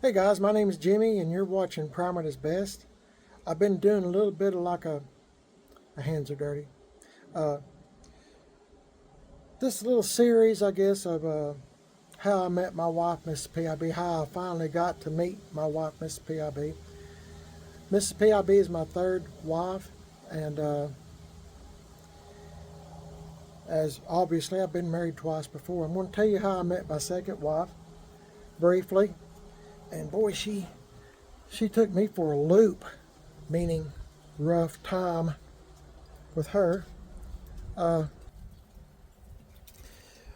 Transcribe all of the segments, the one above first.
Hey guys, my name is Jimmy and you're watching Primer at His Best. I've been doing a little bit of like my hands are dirty. Uh, this little series, I guess, of how I met my wife, Mrs. PIB, how I finally got to meet my wife, Mrs. PIB. Mrs. PIB is my third wife, and as obviously I've been married twice before. I'm going to tell you how I met my second wife briefly, and boy, she took me for a loop, meaning rough time with her. Uh,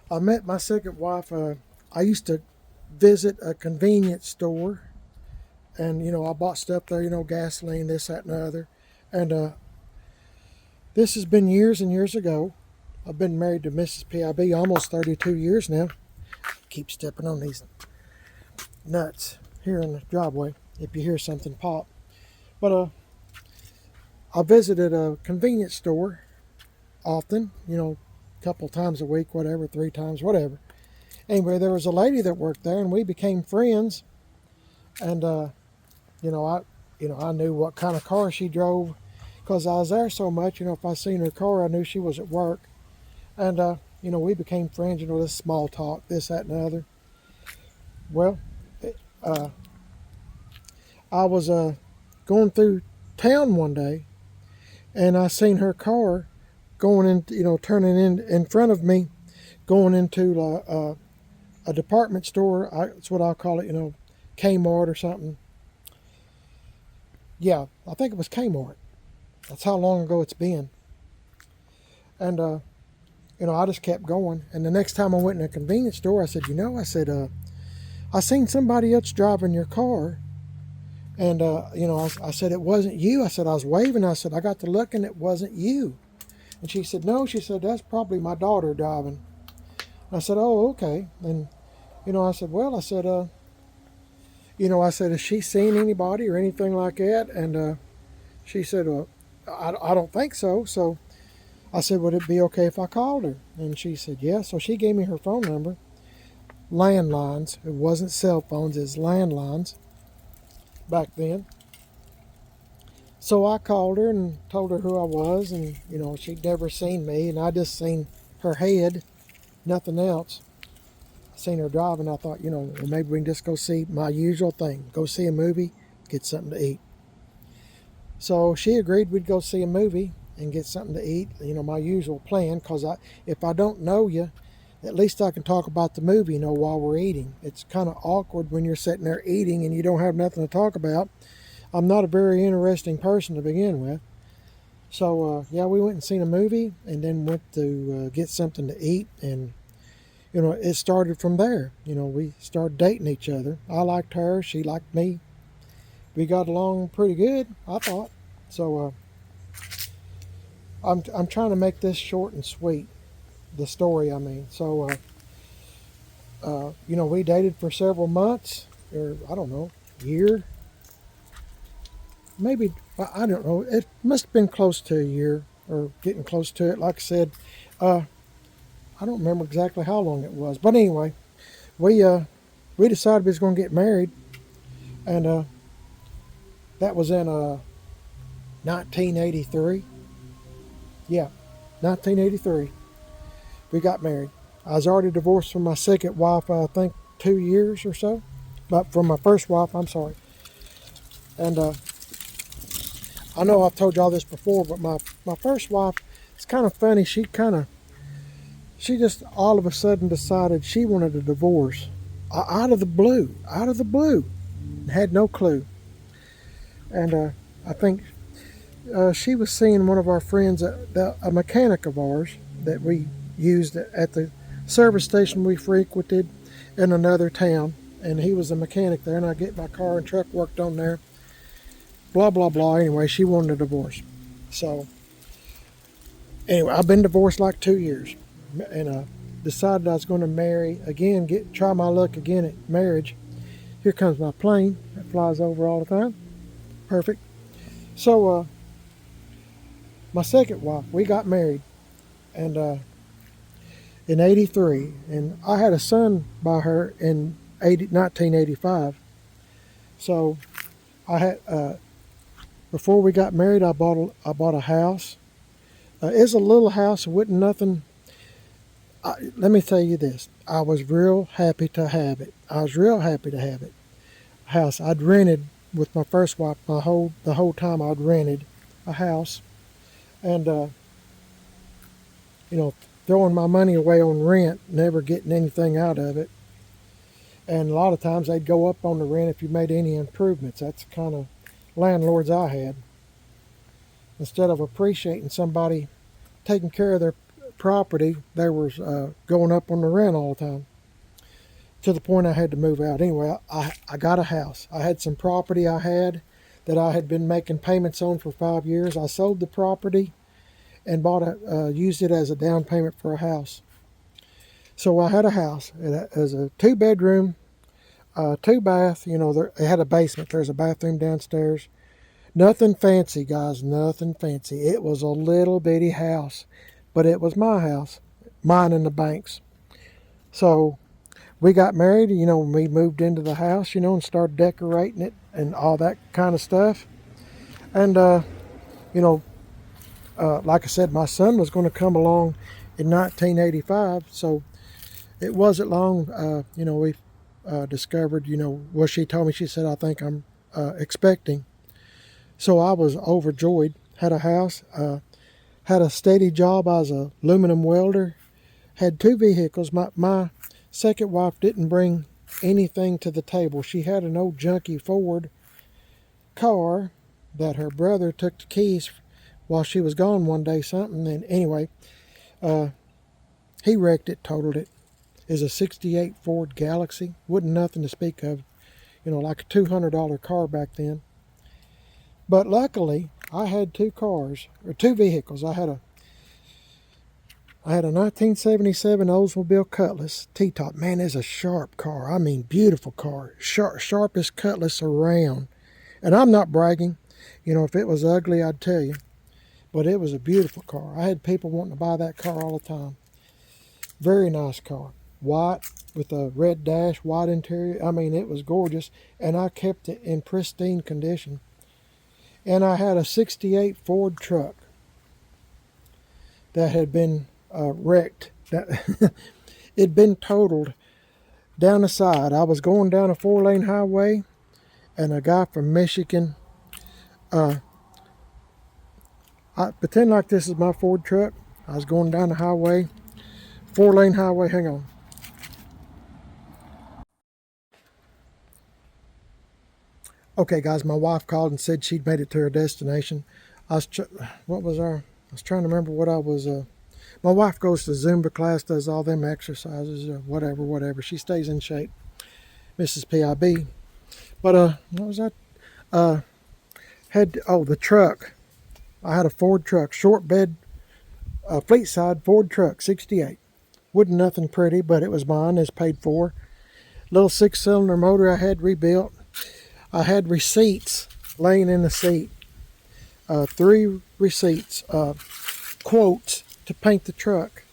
I met my second wife. I used to visit a convenience store, and I bought stuff there. Gasoline, this, that, and the other. And this has been years and years ago. I've been married to Mrs. PIB almost 32 years now. Keep stepping on these nuts here in the driveway if you hear something pop. But I visited a convenience store often. A couple times a week, whatever, 3 times, whatever. Anyway, there was a lady that worked there, and we became friends. And I knew what kind of car she drove because I was there so much. If I seen her car, I knew she was at work. And we became friends. This small talk, this, that, and the other. Well, I was going through town one day, and I seen her car going in, turning in front of me, going into a department store. That's what I'll call it, Kmart or something. Yeah, I think it was Kmart. That's how long ago it's been. And, I just kept going. And the next time I went in a convenience store, I said, I seen somebody else driving your car. And, I said, it wasn't you. I said, I was waving. I said, I got to looking, it wasn't you. And she said, no. She said, that's probably my daughter driving. I said, oh, okay. And, I said, well, I said, has she seen anybody or anything like that? And she said, well, I don't think so. So I said, would it be okay if I called her? And she said, yeah. So she gave me her phone number. Landlines. It wasn't cell phones, it was landlines back then. So I called her and told her who I was, and she'd never seen me, and I just seen her head, nothing else. I seen her driving. I thought, well, maybe we can just go see my usual thing, go see a movie, get something to eat. So she agreed we'd go see a movie and get something to eat, my usual plan, because if I don't know you, at least I can talk about the movie, while we're eating. It's kind of awkward when you're sitting there eating and you don't have nothing to talk about. I'm not a very interesting person to begin with. So, we went and seen a movie and then went to get something to eat. And, it started from there. We started dating each other. I liked her. She liked me. We got along pretty good, I thought. So, I'm trying to make this short and sweet, the story, I mean. So, we dated for several months, or I don't know, year. Maybe, I don't know. It must have been close to a year or getting close to it. Like I said, I don't remember exactly how long it was. But anyway, we decided we was going to get married. And that was in 1983. Yeah, 1983. We got married. I was already divorced from my second wife, I think 2 years or so. But from my first wife, I'm sorry. And I know I've told y'all this before, but my first wife, it's kind of funny. She just all of a sudden decided she wanted a divorce. Out of the blue. Had no clue. And I think she was seeing one of our friends, a mechanic of ours that we used at the service station we frequented in another town. And he was a mechanic there, and I get my car and truck worked on there. Blah, blah, blah. Anyway, she wanted a divorce. So, anyway, I've been divorced like 2 years. And decided I was going to marry again, try my luck again at marriage. Here comes my plane that flies over all the time. Perfect. So, my second wife, we got married. And in 83. And I had a son by her in 1985. So I had before we got married, I bought a house. It's a little house. It wasn't nothing. Let me tell you this. I was real happy to have it. I was real happy to have it. House I'd rented with my first wife. The whole time I'd rented a house, and you know, throwing my money away on rent, never getting anything out of it. And a lot of times they'd go up on the rent if you made any improvements. That's the kind of landlords I had. Instead of appreciating somebody taking care of their property, they were going up on the rent all the time, to the point I had to move out. Anyway, I got a house. I had some property I had that I had been making payments on for 5 years. I sold the property and used it as a down payment for a house. So I had a house. It was a 2-bedroom, 2-bath. It had a basement. There's a bathroom downstairs. Nothing fancy, guys. Nothing fancy. It was a little bitty house, but it was my house, mine and the bank's. So we got married. We moved into the house. And started decorating it and all that kind of stuff. And you know, like I said, my son was going to come along in 1985. So it wasn't long. We discovered. What she told me. She said, "I think I'm expecting." So I was overjoyed. Had a house, had a steady job. I was a aluminum welder. Had 2 vehicles. My second wife didn't bring anything to the table. She had an old junky Ford car that her brother took the keys while she was gone one day something. And anyway, he wrecked it, totaled it. It's a 68 Ford Galaxy. Wasn't nothing to speak of. Like a $200 car back then. But luckily, I had 2 cars, or 2 vehicles. I had a 1977 Oldsmobile Cutlass T-top. Man, it's a sharp car. I mean, beautiful car. Sharpest Cutlass around. And I'm not bragging. If it was ugly, I'd tell you. But it was a beautiful car. I had people wanting to buy that car all the time. Very nice car. White with a red dash, white interior. I mean, it was gorgeous. And I kept it in pristine condition. And I had a 68 Ford truck that had been wrecked. It'd been totaled down the side. I was going down a 4-lane highway, and a guy from Michigan, I pretend like this is my Ford truck. I was going down the highway, 4-lane highway. Hang on. Okay, guys, my wife called and said she'd made it to her destination. What was our? I was trying to remember what I was. My wife goes to Zumba class, does all them exercises, whatever. She stays in shape, Mrs. PIB. But what was that? The truck. I had a Ford truck, short bed, fleet side Ford truck, 68. Wasn't nothing pretty, but it was mine. It's paid for. Little 6-cylinder motor I had rebuilt. I had receipts laying in the seat. 3 receipts, quotes to paint the truck.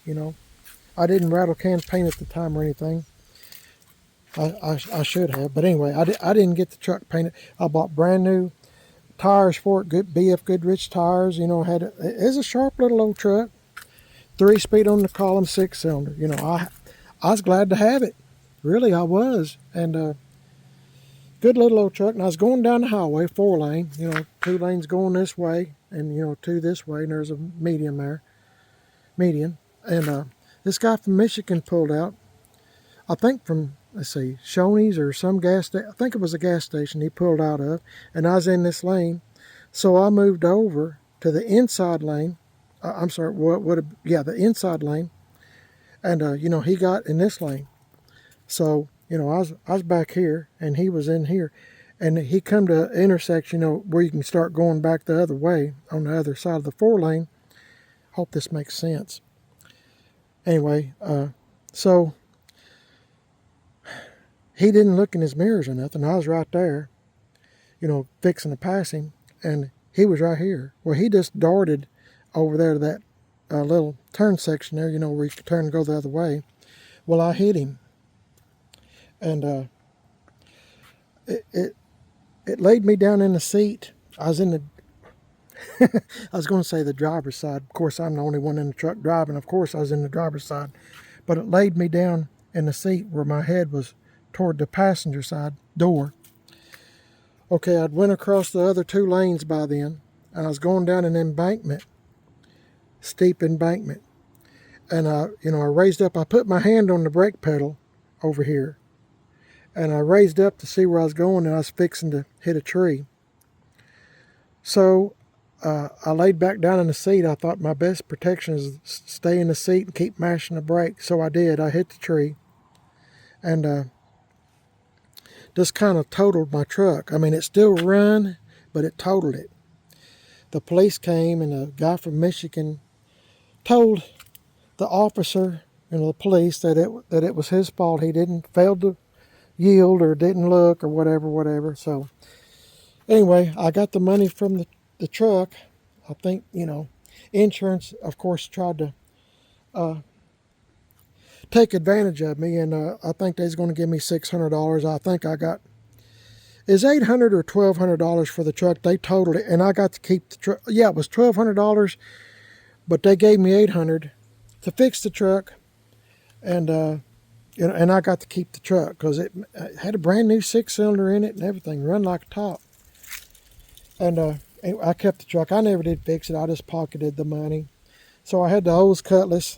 I didn't rattle can paint at the time or anything. I should have, but anyway, I didn't get the truck painted. I bought brand new tires for it, good BF Goodrich tires. It's a sharp little old truck. 3-speed on the column, 6-cylinder. I was glad to have it. Really, I was. And good little old truck. And I was going down the highway, 4-lane. 2 lanes going this way, and 2 this way. And there's a median there. And this guy from Michigan pulled out. I think from, let's see, Shoney's or some gas station. I think it was a gas station he pulled out of. And I was in this lane. So I moved over to the inside lane. I'm sorry, the inside lane. And, he got in this lane. So, I was back here, and he was in here. And he come to an intersection, where you can start going back the other way on the other side of the 4-lane. Hope this makes sense. Anyway, so he didn't look in his mirrors or nothing. I was right there, fixing to pass him, and he was right here. Well, he just darted over there to that little turn section there, where you can turn and go the other way. Well, I hit him, and it laid me down in the seat. I was in the I was going to say the driver's side. Of course, I'm the only one in the truck driving. Of course, I was in the driver's side. But it laid me down in the seat where my head was toward the passenger side door. Okay, I'd went across the other 2 lanes by then, and I was going down an embankment, steep embankment. And I raised up. I put my hand on the brake pedal over here, and I raised up to see where I was going, and I was fixing to hit a tree. So I laid back down in the seat. I thought my best protection is stay in the seat and keep mashing the brake. So I did. I hit the tree, and just kind of totaled my truck. I mean, it still run, but it totaled it. The police came, and a guy from Michigan told the officer, the police, that it was his fault. He didn't fail to yield or didn't look or whatever. So anyway, I got the money from the truck. I think, insurance, of course, tried to take advantage of me, and I think they's going to give me $600. I think I got is $800 or $1,200 for the truck. They totaled it, and I got to keep the truck. Yeah, it was $1,200, but they gave me $800 to fix the truck, and and I got to keep the truck because it had a brand new 6-cylinder in it and everything, run like a top. And I kept the truck. I never did fix it. I just pocketed the money. So I had the Olds Cutlass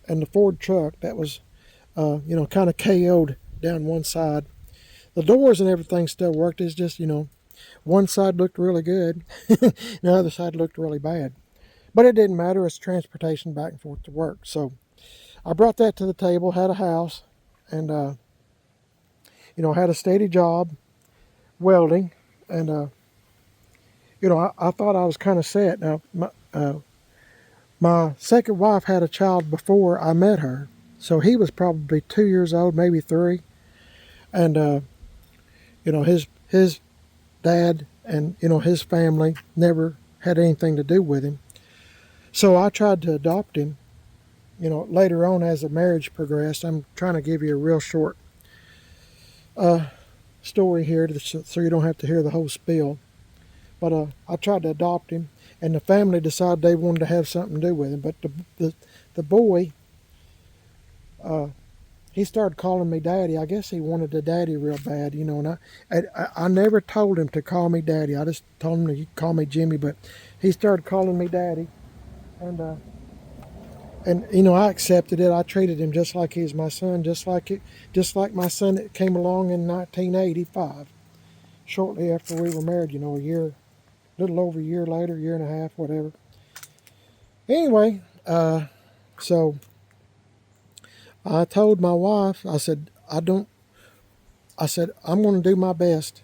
and the Ford truck that was, kind of KO'd down one side. The doors and everything still worked. It's just, one side looked really good. The other side looked really bad. But it didn't matter. It's transportation back and forth to work. So I brought that to the table, had a house, and, had a steady job welding. And, I thought I was kind of set. Now, my second wife had a child before I met her. So he was probably 2 years old, maybe 3. And, his dad and, his family never had anything to do with him. So I tried to adopt him, later on as the marriage progressed. I'm trying to give you a real short story here so you don't have to hear the whole spiel. But I tried to adopt him, and the family decided they wanted to have something to do with him. But the boy, he started calling me daddy. I guess he wanted a daddy real bad, and I never told him to call me daddy. I just told him to call me Jimmy, but he started calling me daddy. And I accepted it. I treated him just like he's my son, just like my son that came along in 1985, shortly after we were married. A little over a year later, year and a half, whatever. Anyway, so I told my wife, I said, I'm going to do my best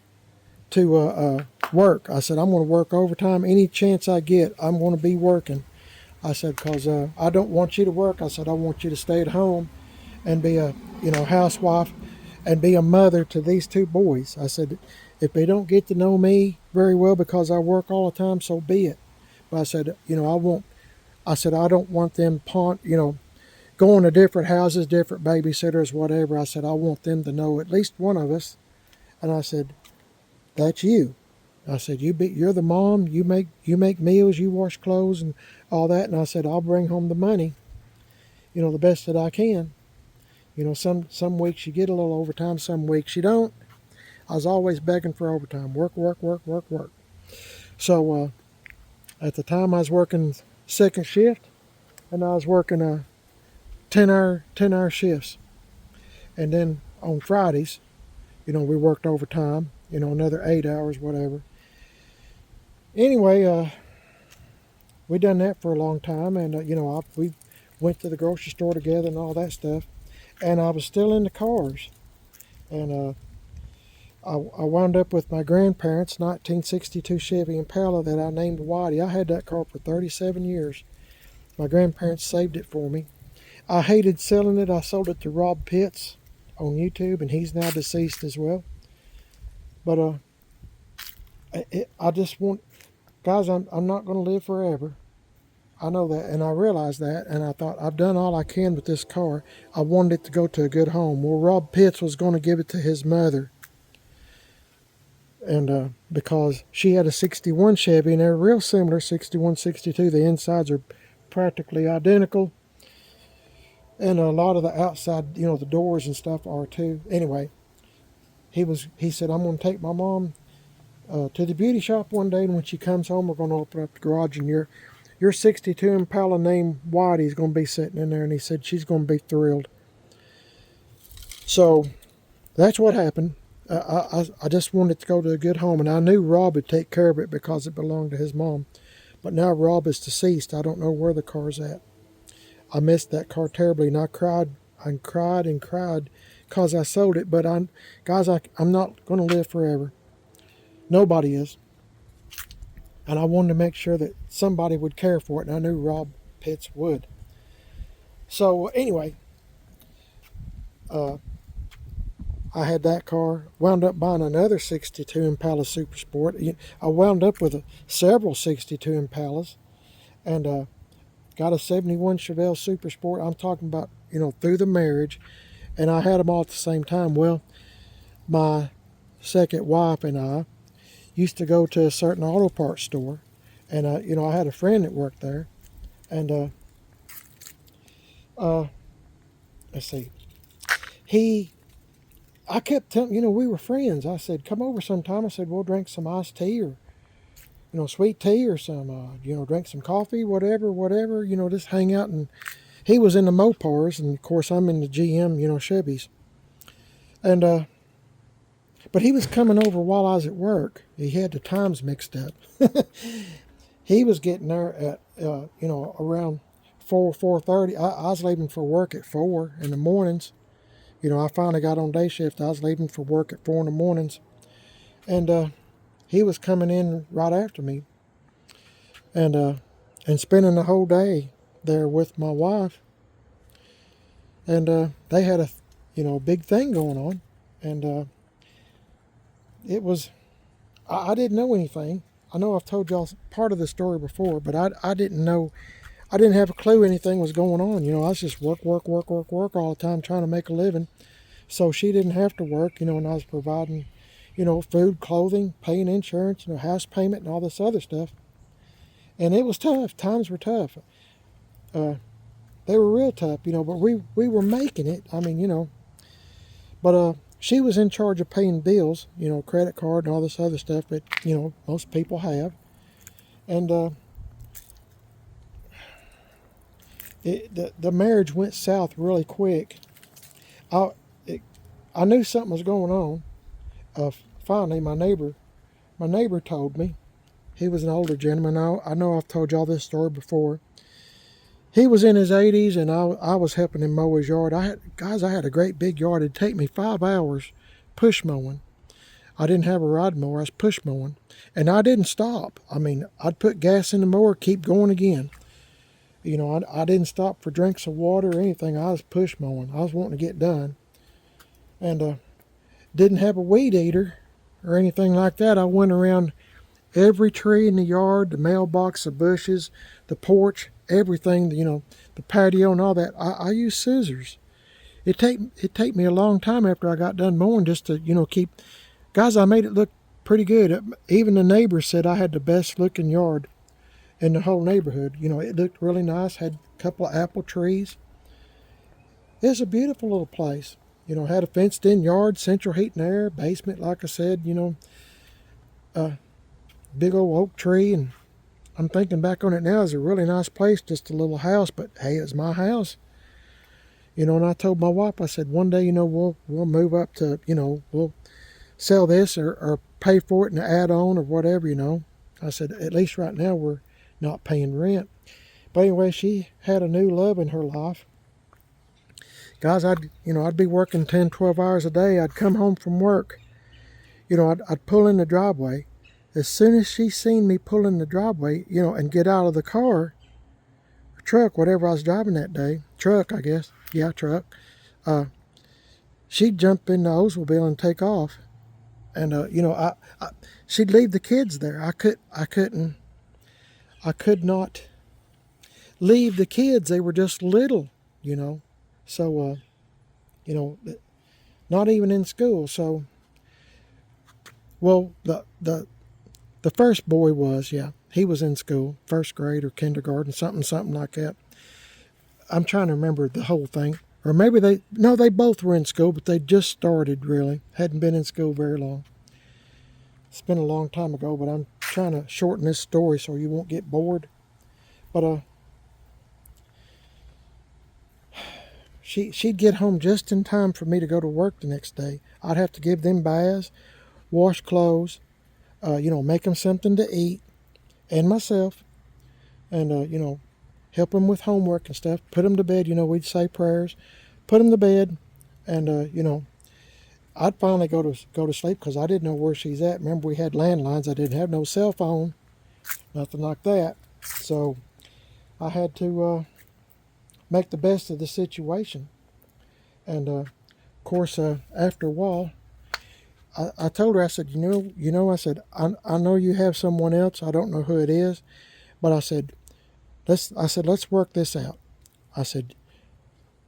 to work. I said, I'm going to work overtime. Any chance I get, I'm going to be working. I said, because I don't want you to work. I said, I want you to stay at home and be a, housewife and be a mother to these 2 boys. I said, if they don't get to know me very well because I work all the time, so be it. But I said, I don't want them, going to different houses, different babysitters, whatever. I said, I want them to know at least one of us. And I said, that's you. I said, you're the mom, you make meals, you wash clothes and all that. And I said, I'll bring home the money, the best that I can. Some weeks you get a little overtime, some weeks you don't. I was always begging for overtime. Work. So at the time I was working second shift, and I was working 10-hour shifts. And then on Fridays, we worked overtime, another 8 hours, whatever. Anyway, we done that for a long time, and we went to the grocery store together and all that stuff. And I was still in the cars, and I wound up with my grandparents' 1962 Chevy Impala that I named Whitey. I had that car for 37 years. My grandparents saved it for me. I hated selling it. I sold it to Rob Pitts on YouTube, and he's now deceased as well. But I just want, guys, I'm not going to live forever. I know that, and I realized that, and I thought, I've done all I can with this car. I wanted it to go to a good home. Well, Rob Pitts was going to give it to his mother. and because she had a 61 Chevy, and they're real similar, 61, 62. The insides are practically identical, and a lot of the outside, the doors and stuff are too. Anyway, he said, I'm going to take my mom to the beauty shop one day, and when she comes home, we're going to open up the garage, and your 62 Impala named Whitey is going to be sitting in there. And he said she's going to be thrilled. So that's what happened. I just wanted to go to a good home, and I knew Rob would take care of it because it belonged to his mom. But now Rob is deceased. I don't know where the car's at. I missed that car terribly, and I cried and cried and cried because I sold it. But I'm not going to live forever. Nobody is. And I wanted to make sure that somebody would care for it, and I knew Rob Pitts would. So anyway, I had that car, wound up buying another 62 Impala Super Sport. I wound up with several 62 Impalas, and got a 71 Chevelle Super Sport. I'm talking about, through the marriage, and I had them all at the same time. Well, my second wife and I used to go to a certain auto parts store, and I had a friend that worked there, and let's see, I kept telling, we were friends. I said, come over sometime. I said, we'll drink some iced tea or, sweet tea or some, drink some coffee, whatever, just hang out. And he was in the Mopars, and of course I'm in the GM, Chevys. And, but he was coming over while I was at work. He had the times mixed up. He was getting there at, around 4:30. I was leaving for work at 4 in the mornings. I finally got on day shift. I was leaving for work at 4 in the mornings. And he was coming in right after me. And spending the whole day there with my wife. And they had a big thing going on. And it was, I didn't know anything. I know I've told y'all part of the story before, but I didn't know, I didn't have a clue anything was going on. I was just work all the time trying to make a living. So she didn't have to work, and I was providing, food, clothing, paying insurance, house payment and all this other stuff. And it was tough. Times were tough. They were real tough, but we were making it. I mean, but she was in charge of paying bills, credit card and all this other stuff that, most people have. And the marriage went south really quick. I knew something was going on. Finally, my neighbor told me. He was an older gentleman. I know I've told y'all this story before. He was in his 80s, and I was helping him mow his yard. I had a great big yard. It'd take me 5 hours push mowing. I didn't have a rod mower. I was push mowing. And I didn't stop. I mean, I'd put gas in the mower, keep going again. I didn't stop for drinks of water or anything. I was push mowing. I was wanting to get done. And didn't have a weed eater or anything like that. I went around every tree in the yard, the mailbox, the bushes, the porch, everything, the patio and all that. I used scissors. It take me a long time after I got done mowing just to, keep. Guys, I made it look pretty good. Even the neighbors said I had the best looking yard in the whole neighborhood. It looked really nice. Had a couple of apple trees. It was a beautiful little place. Had a fenced in yard, central heat and air, basement, like I said, big old oak tree. And I'm thinking back on it now, it's a really nice place, just a little house, but hey, it's my house. And I told my wife, I said, one day, we'll move up to, we'll sell this or pay for it and add on or whatever, I said, at least right now we're not paying rent. But anyway, she had a new love in her life. Guys, I'd be working 10, 12 hours a day. I'd come home from work. I'd pull in the driveway. As soon as she seen me pull in the driveway, and get out of the car, or truck, whatever I was driving that day, truck, I guess. Yeah, truck. She'd jump in the Oldsmobile and take off. And, she'd leave the kids there. I could not leave the kids. They were just little, So, not even in school. So Well, the first boy was, yeah, he was in school, first grade or kindergarten, something like that. I'm trying to remember the whole thing. Or maybe they both were in school, but they just started really. Hadn't been in school very long. It's been a long time ago, but I'm trying to shorten this story so you won't get bored. But she'd get home just in time for me to go to work the next day. I'd have to give them baths, wash clothes, make them something to eat, and myself, and help them with homework and stuff. Put them to bed. We'd say prayers, put them to bed, and I'd finally go to sleep because I didn't know where she's at. Remember, we had landlines. I didn't have no cell phone, nothing like that. So I had to make the best of the situation. And of course, after a while, I told her, I said, I said, I know you have someone else. I don't know who it is, but I said, let's work this out. I said,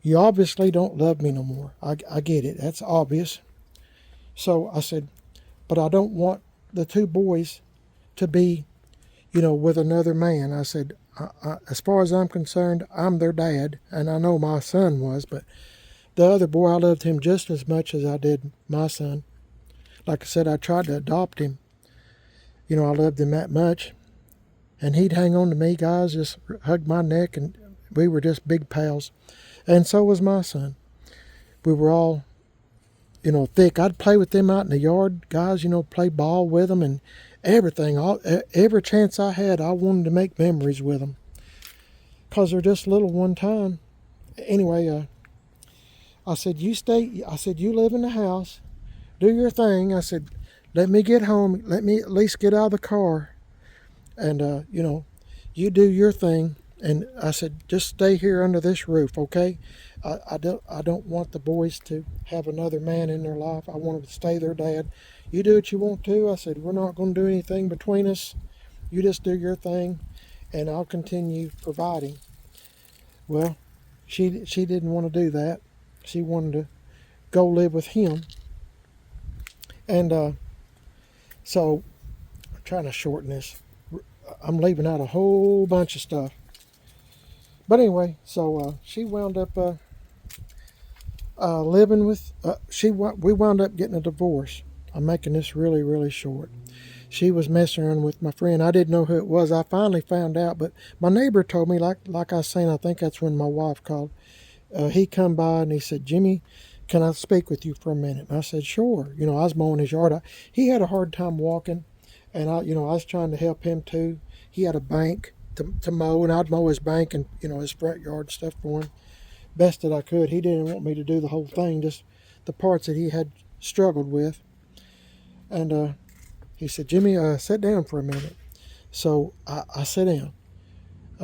you obviously don't love me no more. I get it. That's obvious. So I said, but I don't want the two boys to be, with another man. I said, as far as I'm concerned, I'm their dad, and I know my son was, but the other boy, I loved him just as much as I did my son. Like I said, I tried to adopt him. I loved him that much. And he'd hang on to me, guys, just hug my neck, and we were just big pals. And so was my son. We were all, thick. I'd play with them out in the yard, guys, play ball with them and everything. Every chance I had, I wanted to make memories with them. Because they're just little one time. Anyway, I said, you live in the house. Do your thing. I said, let me get home. Let me at least get out of the car. And, you do your thing. And I said, just stay here under this roof, okay? I don't want the boys to have another man in their life. I want them to stay their dad. You do what you want to. I said, we're not going to do anything between us. You just do your thing, and I'll continue providing. Well, she didn't want to do that. She wanted to go live with him. And so I'm trying to shorten this. I'm leaving out a whole bunch of stuff. But anyway, so she wound up living with, we wound up getting a divorce. I'm making this really, really short. She was messing around with my friend. I didn't know who it was. I finally found out, but my neighbor told me, like I was saying, I think that's when my wife called. He come by and he said, Jimmy, can I speak with you for a minute? And I said, sure. I was mowing his yard. He had a hard time walking, and I was trying to help him too. He had a bank to mow, and I'd mow his bank and, his front yard stuff for him best that I could. He didn't want me to do the whole thing, just the parts that he had struggled with. And he said, Jimmy, sit down for a minute. So I sat down.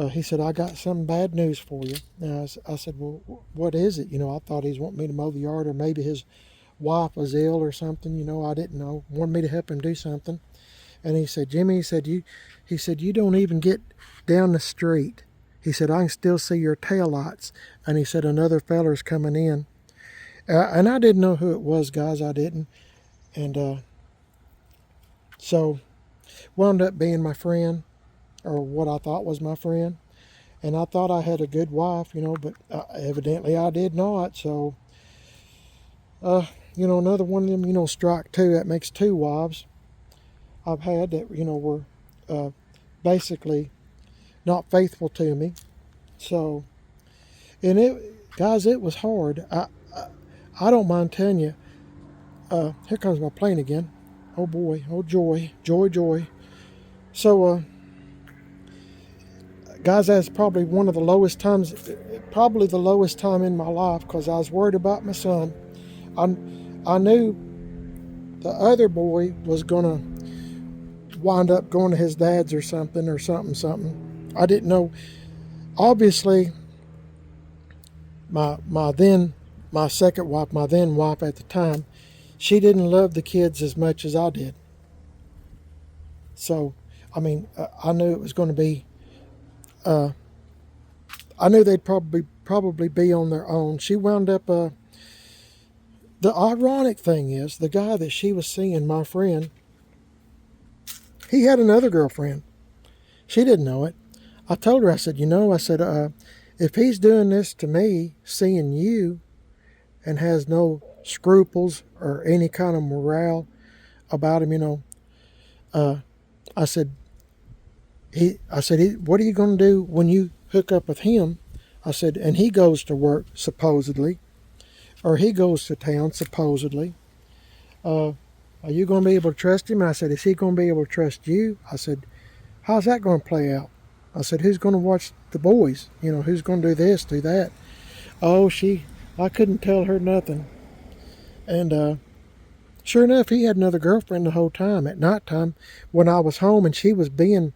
He said, I got some bad news for you. And I said, well, what is it? I thought he was wanting me to mow the yard, or maybe his wife was ill or something. I didn't know. Wanted me to help him do something. And he said, Jimmy, he said, you don't even get down the street. He said, I can still see your taillights. And he said, another feller's coming in. And I didn't know who it was, guys. I didn't. And so wound up being my friend, or what I thought was my friend. And I thought I had a good wife, but evidently I did not. So, another one of them, strike two, that makes two wives I've had that, were basically not faithful to me. So, and guys, it was hard. I don't mind telling you, here comes my plane again. Oh boy, oh joy, joy, joy. So, guys, that's probably one of the lowest times, probably the lowest time in my life, because I was worried about my son. I knew the other boy was going to wind up going to his dad's or something. I didn't know. Obviously, my second wife, my then wife at the time, she didn't love the kids as much as I did. So, I knew it was going to be, I knew they'd probably be on their own. She wound up, the ironic thing is, the guy that she was seeing, my friend, he had another girlfriend. She didn't know it. I told her, I said, if he's doing this to me, seeing you, and has no scruples or any kind of morale about him, uh, I said, what are you going to do when you hook up with him? I said, and he goes to work supposedly, or he goes to town supposedly. Are you going to be able to trust him? And I said, is he going to be able to trust you? I said, how's that going to play out? I said, who's going to watch the boys? Who's going to do this, do that? Oh, I couldn't tell her nothing. And sure enough, he had another girlfriend the whole time. At nighttime, when I was home and she was being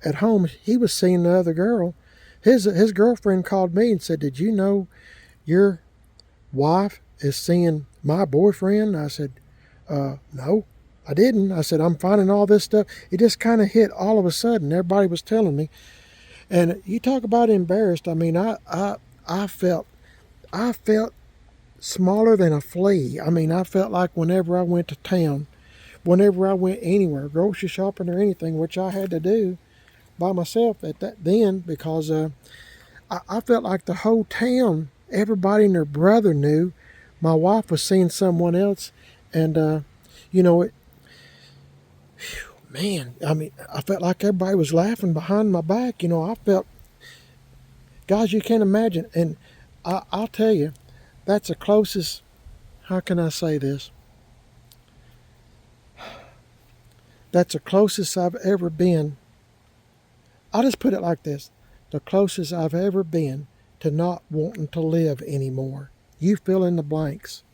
at home, he was seeing the other girl. His girlfriend called me and said, did you know your wife is seeing my boyfriend? I said, no, I didn't. I said, I'm finding all this stuff. It just kind of hit all of a sudden. Everybody was telling me. And you talk about embarrassed. I mean, I felt smaller than a flea. I mean, I felt like whenever I went to town, whenever I went anywhere, grocery shopping or anything, which I had to do by myself at that then, because I felt like the whole town, everybody and their brother knew my wife was seeing someone else. And man, I mean, I felt like everybody was laughing behind my back. I felt, guys, you can't imagine. And I'll tell you, that's the closest, how can I say this? That's the closest I've ever been. I'll just put it like this. The closest I've ever been to not wanting to live anymore. You fill in the blanks.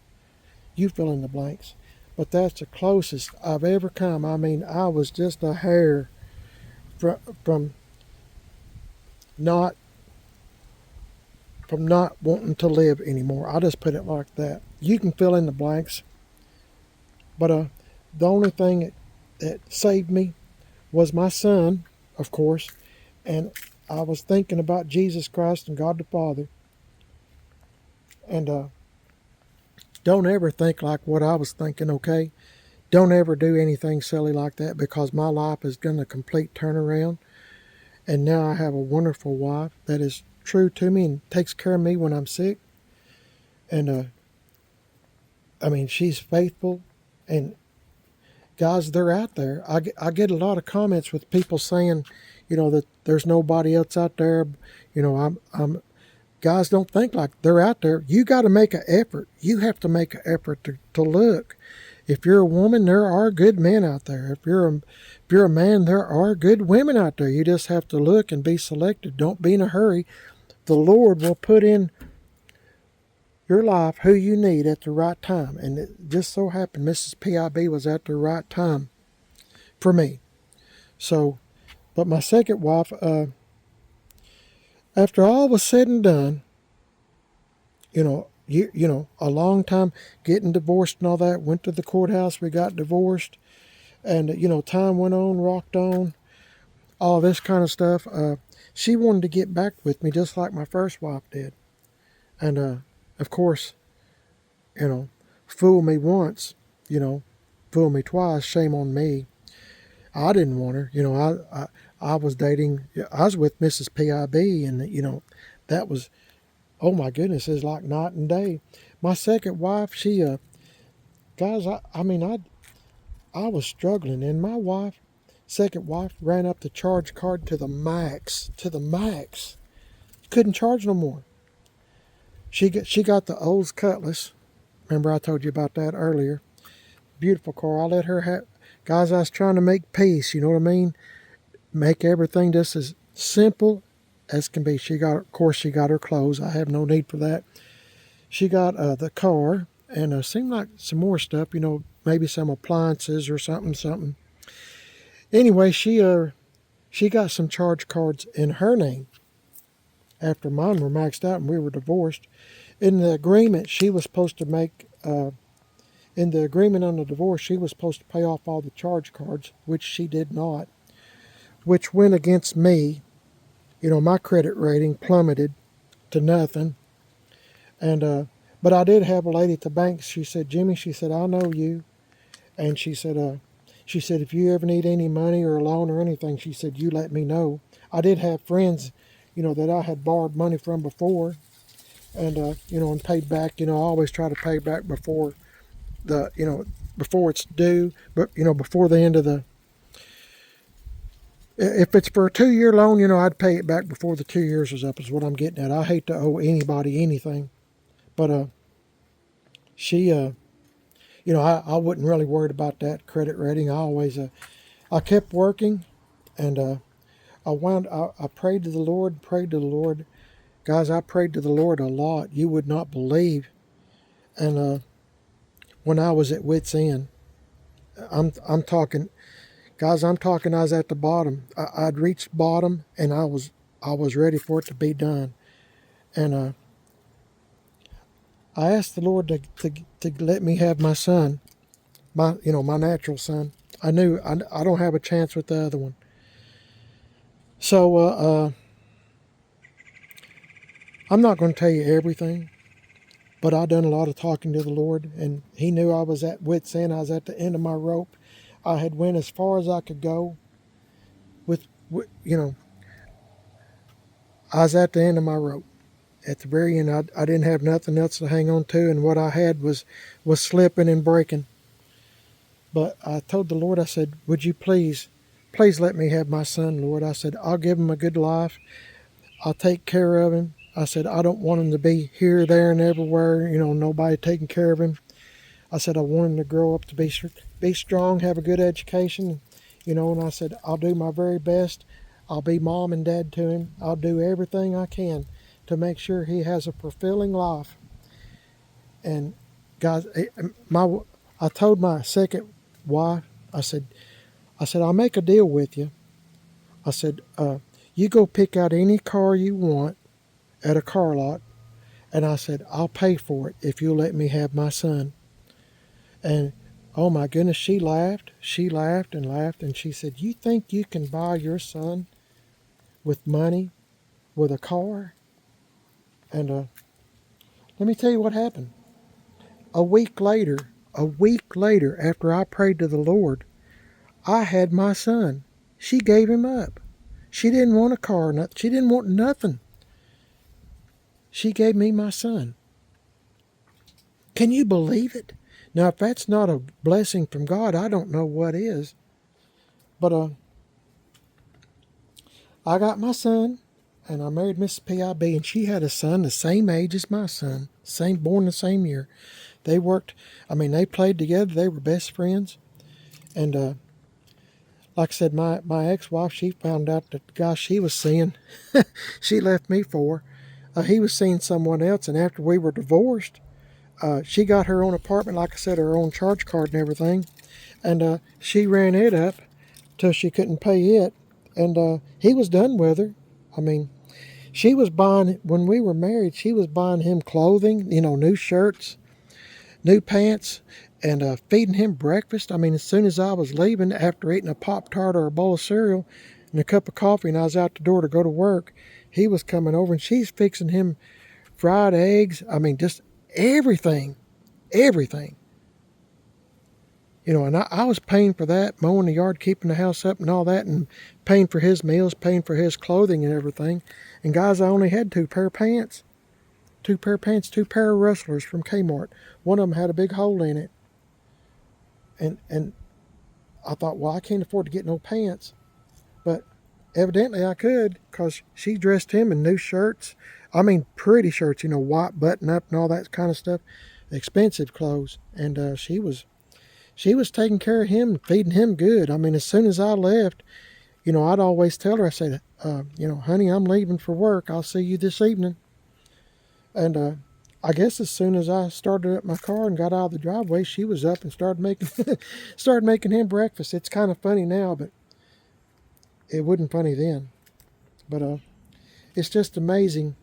You fill in the blanks. But that's the closest I've ever come. I mean, I was just a hair from not wanting to live anymore. I'll just put it like that. You can fill in the blanks. But the only thing that saved me was my son, of course. And I was thinking about Jesus Christ and God the Father. And don't ever think like what I was thinking, okay? Don't ever do anything silly like that, because my life has done a complete turnaround. And now I have a wonderful wife that is true to me and takes care of me when I'm sick. And I mean, she's faithful. And guys, they're out there. I get a lot of comments with people saying, that there's nobody else out there. I'm guys, don't think like they're out there. You got to make an effort. You have to make an effort to look. If you're a woman, there are good men out there. If you're a man, there are good women out there. You just have to look and be selective. Don't be in a hurry. The Lord will put in your life who you need at the right time. And it just so happened Mrs. PIB was at the right time for me. So, but my second wife, after all was said and done, a long time getting divorced and all that, went to the courthouse, we got divorced, and, time went on, rocked on, all this kind of stuff. She wanted to get back with me just like my first wife did. And, of course, fool me once, fool me twice, shame on me. I didn't want her. I was with Mrs. PIB, and, that was, oh my goodness, it's like night and day. My second wife, she, guys, I was struggling, and my second wife, ran up the charge card to the max. Couldn't charge no more. She got the Olds Cutlass. Remember I told you about that earlier. Beautiful car. I let her have. Guys, I was trying to make peace. You know what I mean? Make everything just as simple as can be. Of course, she got her clothes. I have no need for that. She got the car, and seemed like some more stuff. Maybe some appliances or something. Anyway, she got some charge cards in her name after mine were maxed out and we were divorced. In the agreement, she was supposed to make. In the agreement on the divorce, she was supposed to pay off all the charge cards, which she did not, which went against me. My credit rating plummeted to nothing. And but I did have a lady at the bank. She said, Jimmy, she said, I know you. And she said, She said, if you ever need any money or a loan or anything, she said, you let me know. I did have friends, that I had borrowed money from before, and and paid back. I always try to pay back before the, before it's due, but before the end of the. If it's for a 2-year loan, I'd pay it back before the 2 years was up. Is what I'm getting at. I hate to owe anybody anything, but she, I wasn't really worried about that credit rating. I kept working, and I prayed to the Lord, guys. I prayed to the Lord a lot. You would not believe, and when I was at wit's end, I'm talking. Guys, I'm talking. I was at the bottom. I'd reached bottom, and I was ready for it to be done. And I asked the Lord to let me have my son, my natural son. I knew I don't have a chance with the other one. So I'm not going to tell you everything, but I done a lot of talking to the Lord, and He knew I was at wit's end. I was at the end of my rope. I had went as far as I could go. With I was at the end of my rope. At the very end, I didn't have nothing else to hang on to, and what I had was slipping and breaking. But I told the Lord, I said, would you please let me have my son, Lord? I said, I'll give him a good life. I'll take care of him. I said, I don't want him to be here, there, and everywhere, nobody taking care of him. I said, I want him to grow up to be strong, have a good education, and I said, I'll do my very best. I'll be mom and dad to him. I'll do everything I can to make sure he has a fulfilling life. And guys, I told my second wife, I said, I'll make a deal with you. I said, you go pick out any car you want at a car lot, and I said, I'll pay for it if you'll let me have my son. And oh my goodness, she laughed and laughed, and she said, you think you can buy your son with money, with a car? And let me tell you what happened. A week later, after I prayed to the Lord, I had my son. She gave him up. She didn't want a car, nothing. She didn't want nothing. She gave me my son. Can you believe it? Now, if that's not a blessing from God, I don't know what is. But I got my son, and I married Mrs. P.I.B., and she had a son the same age as my son, born the same year. They they played together. They were best friends. And like I said, my ex-wife, she found out that the guy she was seeing, she left me for. He was seeing someone else, and after we were divorced, she got her own apartment, like I said, her own charge card and everything, and she ran it up till she couldn't pay it, and he was done with her. I mean, she was buying, when we were married, she was buying him clothing, new shirts, new pants, and feeding him breakfast. I mean, as soon as I was leaving, after eating a Pop-Tart or a bowl of cereal and a cup of coffee, and I was out the door to go to work, he was coming over, and she's fixing him fried eggs. I mean, just everything. And I was paying for that, mowing the yard, keeping the house up and all that, and paying for his meals, paying for his clothing and everything. And guys, I only had two pair of pants, two pair of Rustlers from Kmart. One of them had a big hole in it. And I thought, well, I can't afford to get no pants. But evidently I could, because she dressed him in new shirts. I mean, pretty shirts, white button up and all that kind of stuff. Expensive clothes. And she was taking care of him, feeding him good. I mean, as soon as I left, I'd always tell her, I said, honey, I'm leaving for work. I'll see you this evening. And I guess as soon as I started up my car and got out of the driveway, she was up and started making him breakfast. It's kind of funny now, but it wasn't funny then. But it's just amazing.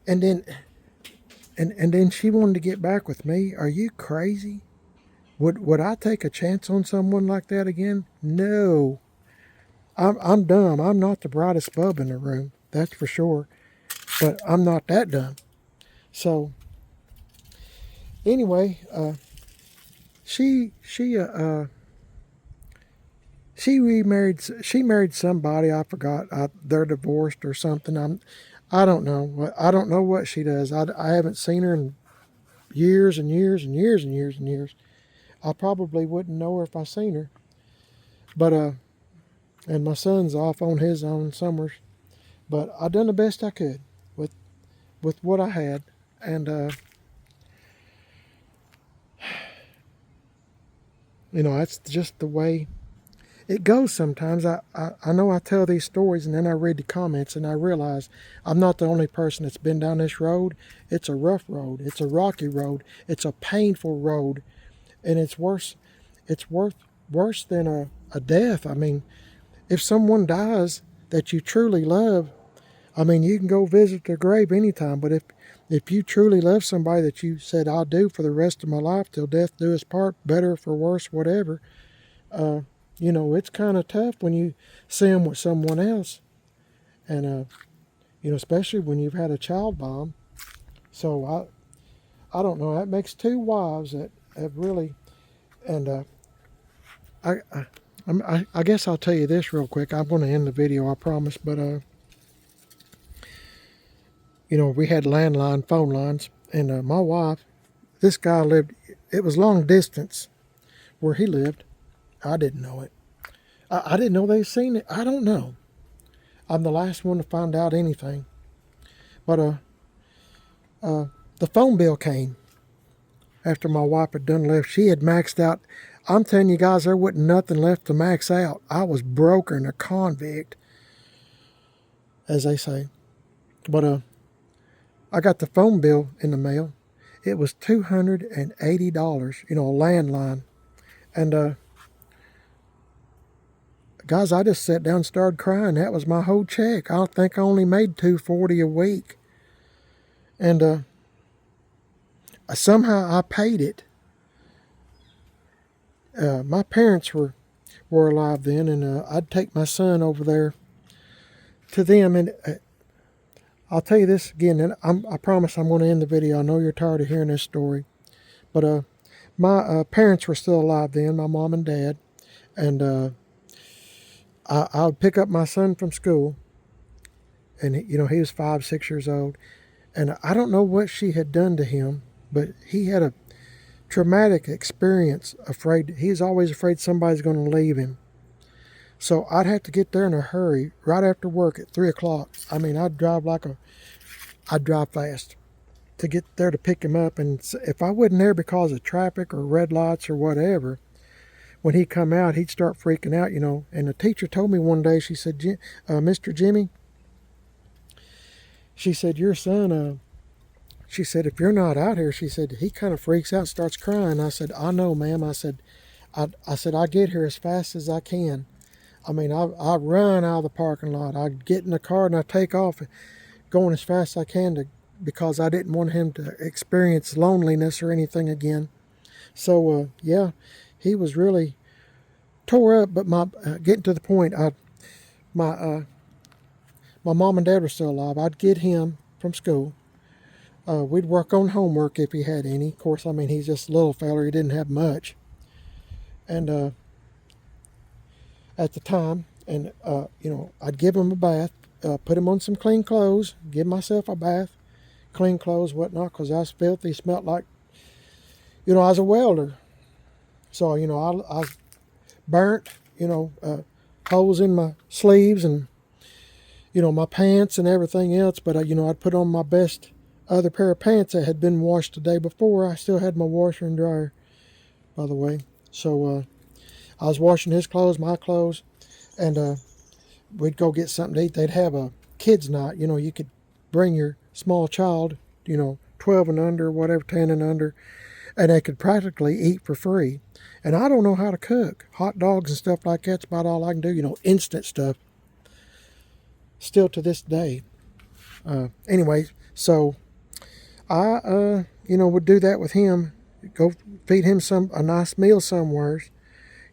And then she wanted to get back with me. Are you crazy? Would I take a chance on someone like that again? No. I'm dumb. I'm not the brightest bulb in the room, that's for sure. But I'm not that dumb. So anyway, she She remarried. She married somebody. I forgot. They're divorced or something. I don't know. I don't know what she does. I haven't seen her in years and years and years and years and years. I probably wouldn't know her if I seen her. But and my son's off on his own summers. But I done the best I could with what I had, and that's just the way it goes sometimes. I know I tell these stories and then I read the comments and I realize I'm not the only person that's been down this road. It's a rough road. It's a rocky road. It's a painful road, and it's worse. It's worse than a death. I mean, if someone dies that you truly love, I mean, you can go visit their grave anytime, but if you truly love somebody that you said, I'll do for the rest of my life till death do us part, better for worse, whatever, uh, it's kind of tough when you see them with someone else. And, especially when you've had a child bomb. So I don't know. That makes two wives that have really, and I, I, I guess I'll tell you this real quick. I'm going to end the video, I promise. But, we had landline phone lines, and my wife, this guy lived, it was long distance where he lived. I didn't know it. I didn't know they'd seen it. I don't know. I'm the last one to find out anything. But the phone bill came after my wife had done left. She had maxed out. I'm telling you guys, there wasn't nothing left to max out. I was broke and a convict, as they say. But I got the phone bill in the mail. It was $280, a landline. And guys, I just sat down and started crying. That was my whole check. I think I only made $240 a week. And somehow I paid it. My parents were alive then, and I'd take my son over there to them. And I'll tell you this again, and I promise I'm going to end the video. I know you're tired of hearing this story. But my parents were still alive then, my mom and dad. And I would pick up my son from school, and he was 5, 6 years old, and I don't know what she had done to him, but he had a traumatic experience. He's always afraid somebody's going to leave him. So I'd have to get there in a hurry right after work at 3 o'clock. I mean, I'd drive fast to get there to pick him up, and if I wasn't there because of traffic or red lights or whatever, when he'd come out, he'd start freaking out, And the teacher told me one day, she said, Mr. Jimmy, she said, your son, she said, if you're not out here, she said, he kind of freaks out, starts crying. I said, I know, ma'am. I said, I get here as fast as I can. I mean, I run out of the parking lot. I get in the car and I take off going as fast as I can because I didn't want him to experience loneliness or anything again. So, yeah. He was really tore up, but getting to the point, my mom and dad were still alive. I'd get him from school. We'd work on homework if he had any. Of course, I mean, he's just a little feller. He didn't have much. And at the time, and I'd give him a bath, put him on some clean clothes, give myself a bath, clean clothes, whatnot, because I was filthy, smelled like, I was a welder. So, I was burnt, holes in my sleeves and, my pants and everything else. But, I'd put on my best other pair of pants that had been washed the day before. I still had my washer and dryer, by the way. So, I was washing his clothes, my clothes, and we'd go get something to eat. They'd have a kids' night. You could bring your small child, 12 and under, whatever, 10 and under, and they could practically eat for free. And I don't know how to cook. Hot dogs and stuff like that's about all I can do, instant stuff. Still to this day. Anyway, so I, would do that with him. Go feed him a nice meal somewhere,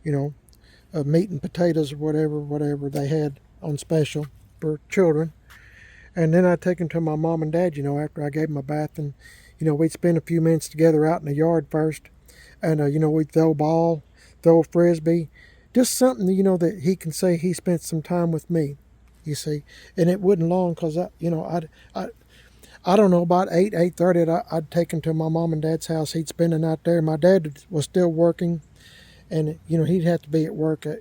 meat and potatoes or whatever they had on special for children. And then I'd take him to my mom and dad, after I gave him a bath. And, we'd spend a few minutes together out in the yard first. And, we'd throw a ball, throw a frisbee, just something, that he can say he spent some time with me, you see. And it wasn't long, because I don't know, about 8:30, I'd take him to my mom and dad's house. He'd spend the night there. My dad was still working, and he'd have to be at work at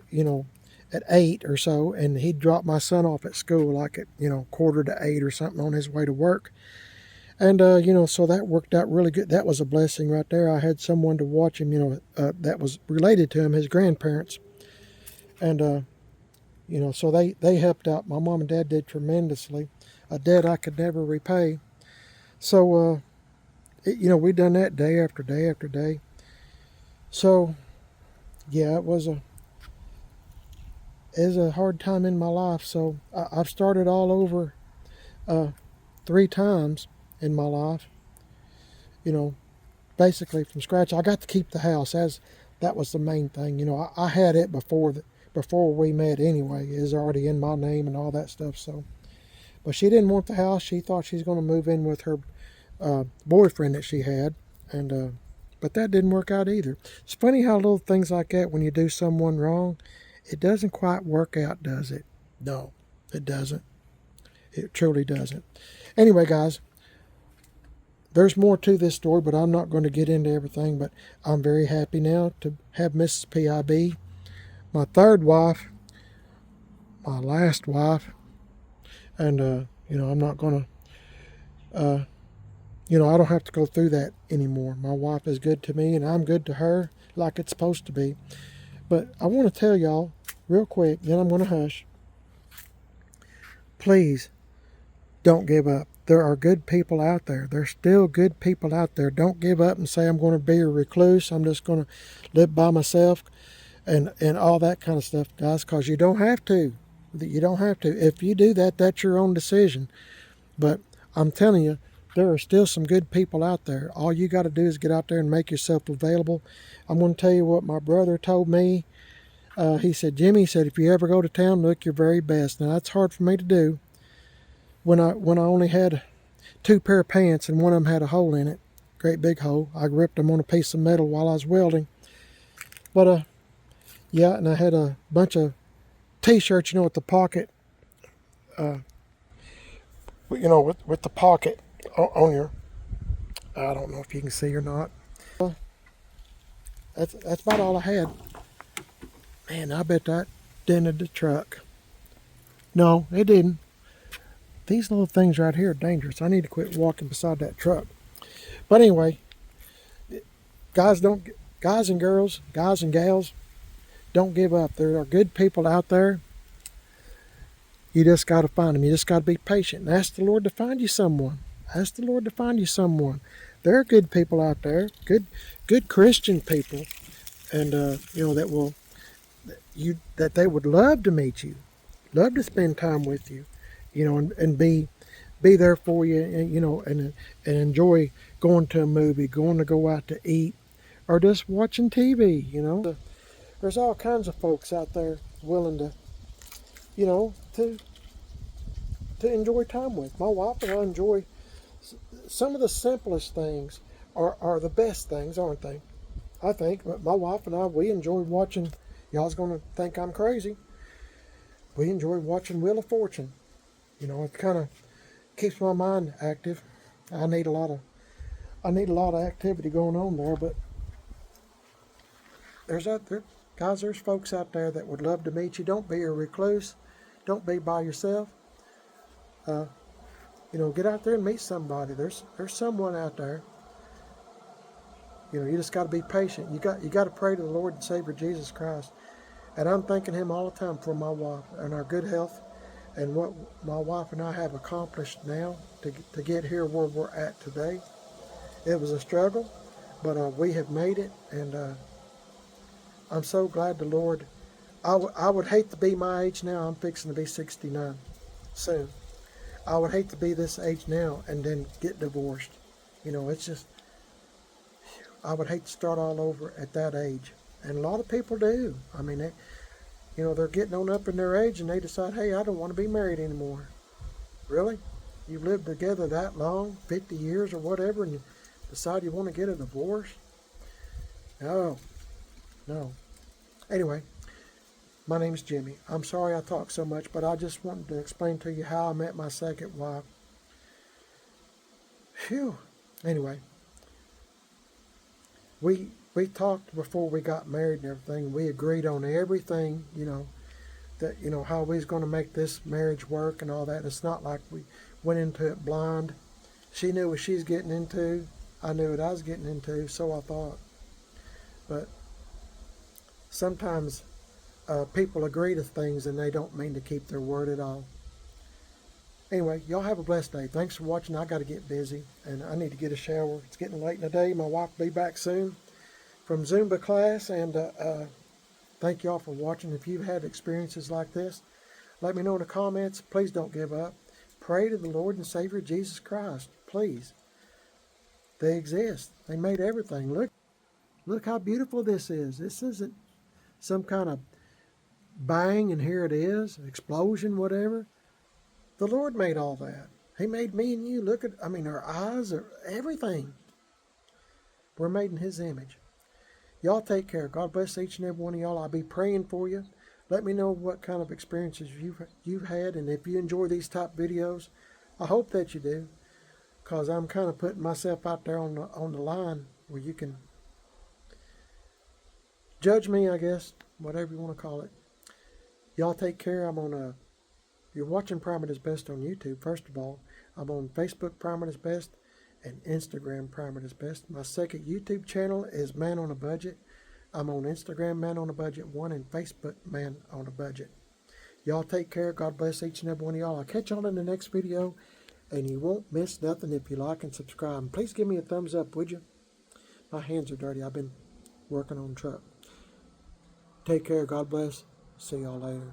8 or so, and he'd drop my son off at school like at 7:45 or something on his way to work. And so that worked out really good. That was a blessing right there. I had someone to watch him, that was related to him, his grandparents. And so they helped out. My mom and dad did tremendously, a debt I could never repay. So we done that day after day after day. So yeah, it was a hard time in my life. So I've started all over 3 times in my life, basically from scratch. I got to keep the house, as that was the main thing. I had it before we met anyway. It was already in my name and all that stuff. So, but she didn't want the house. She thought she's going to move in with her boyfriend that she had, and but that didn't work out either. It's funny how little things like that, when you do someone wrong, it doesn't quite work out, does it? No, it doesn't. It truly doesn't. Anyway, guys, there's more to this story, but I'm not going to get into everything. But I'm very happy now to have Mrs. PIB, my third wife, my last wife, and I'm not going to, I don't have to go through that anymore. My wife is good to me, and I'm good to her, like it's supposed to be. But I want to tell y'all real quick, then I'm going to hush. Please don't give up. There are good people out there. There's still good people out there. Don't give up and say, I'm going to be a recluse. I'm just going to live by myself and all that kind of stuff, guys, because you don't have to. You don't have to. If you do that, that's your own decision. But I'm telling you, there are still some good people out there. All you got to do is get out there and make yourself available. I'm going to tell you what my brother told me. He said, Jimmy, he said, if you ever go to town, look your very best. Now, that's hard for me to do. When I only had 2 pair of pants and one of them had a hole in it, great big hole. I ripped them on a piece of metal while I was welding. But yeah, and I had a bunch of T-shirts, with the pocket, with the pocket on your. I don't know if you can see or not. That's about all I had. Man, I bet that dented the truck. No, it didn't. These little things right here are dangerous. I need to quit walking beside that truck. But anyway, guys and girls, guys and gals, don't give up. There are good people out there. You just got to find them. You just got to be patient and ask the Lord to find you someone. Ask the Lord to find you someone. There are good people out there, good Christian people, and that they would love to meet you, love to spend time with you. And be there for you, and enjoy going to a movie, going to go out to eat, or just watching TV. There's all kinds of folks out there willing to, to enjoy time with. My wife and I enjoy some of the simplest things are the best things, aren't they? I think. But my wife and I, we enjoy watching. Y'all's gonna think I'm crazy. We enjoy watching Wheel of Fortune. It kind of keeps my mind active. I need a lot of activity going on there, but there's folks out there that would love to meet you. Don't be a recluse. Don't be by yourself. Get out there and meet somebody. There's someone out there. You just got to be patient. You got to pray to the Lord and Savior Jesus Christ. And I'm thanking Him all the time for my wife and our good health. And what my wife and I have accomplished now to get here where we're at today. It was a struggle, but we have made it, and I'm so glad the Lord. I would hate to be my age now. I'm fixing to be 69 soon. I would hate to be this age now and then get divorced. It's just, I would hate to start all over at that age. And a lot of people do. I mean, they're getting on up in their age and they decide, hey, I don't want to be married anymore. Really? You've lived together that long, 50 years or whatever, and you decide you want to get a divorce? No. Anyway, My name's Jimmy. I'm sorry I talk so much, but I just wanted to explain to you how I met my second wife. Phew. Anyway, we talked before we got married and everything. We agreed on everything, that how we was going to make this marriage work and all that. It's not like we went into it blind. She knew what she's getting into. I knew what I was getting into, so I thought. But sometimes people agree to things and they don't mean to keep their word at all. Anyway, y'all have a blessed day. Thanks for watching. I got to get busy and I need to get a shower. It's getting late in the day. My wife will be back soon from Zumba class, and thank y'all for watching. If you've had experiences like this, let me know in the comments. Please don't give up. Pray to the Lord and Savior Jesus Christ. Please. They exist. They made everything. Look how beautiful this is. This isn't some kind of bang and here it is, explosion, whatever. The Lord made all that. He made me and you. Look at, our eyes, are everything. We're made in His image. Y'all take care. God bless each and every one of y'all. I'll be praying for you. Let me know what kind of experiences you've had, and if you enjoy these type videos, I hope that you do, because I'm kind of putting myself out there on the line where you can judge me, I guess, whatever you want to call it. Y'all take care. You're watching Primate is Best on YouTube, first of all. I'm on Facebook, Primate is Best, and Instagram, Primate is Best. My second YouTube channel is Man on a Budget. I'm on Instagram, Man on a Budget 1, and Facebook, Man on a Budget. Y'all take care. God bless each and every one of y'all. I'll catch y'all in the next video, and you won't miss nothing if you like and subscribe. And please give me a thumbs up, would you? My hands are dirty. I've been working on the truck. Take care. God bless. See y'all later.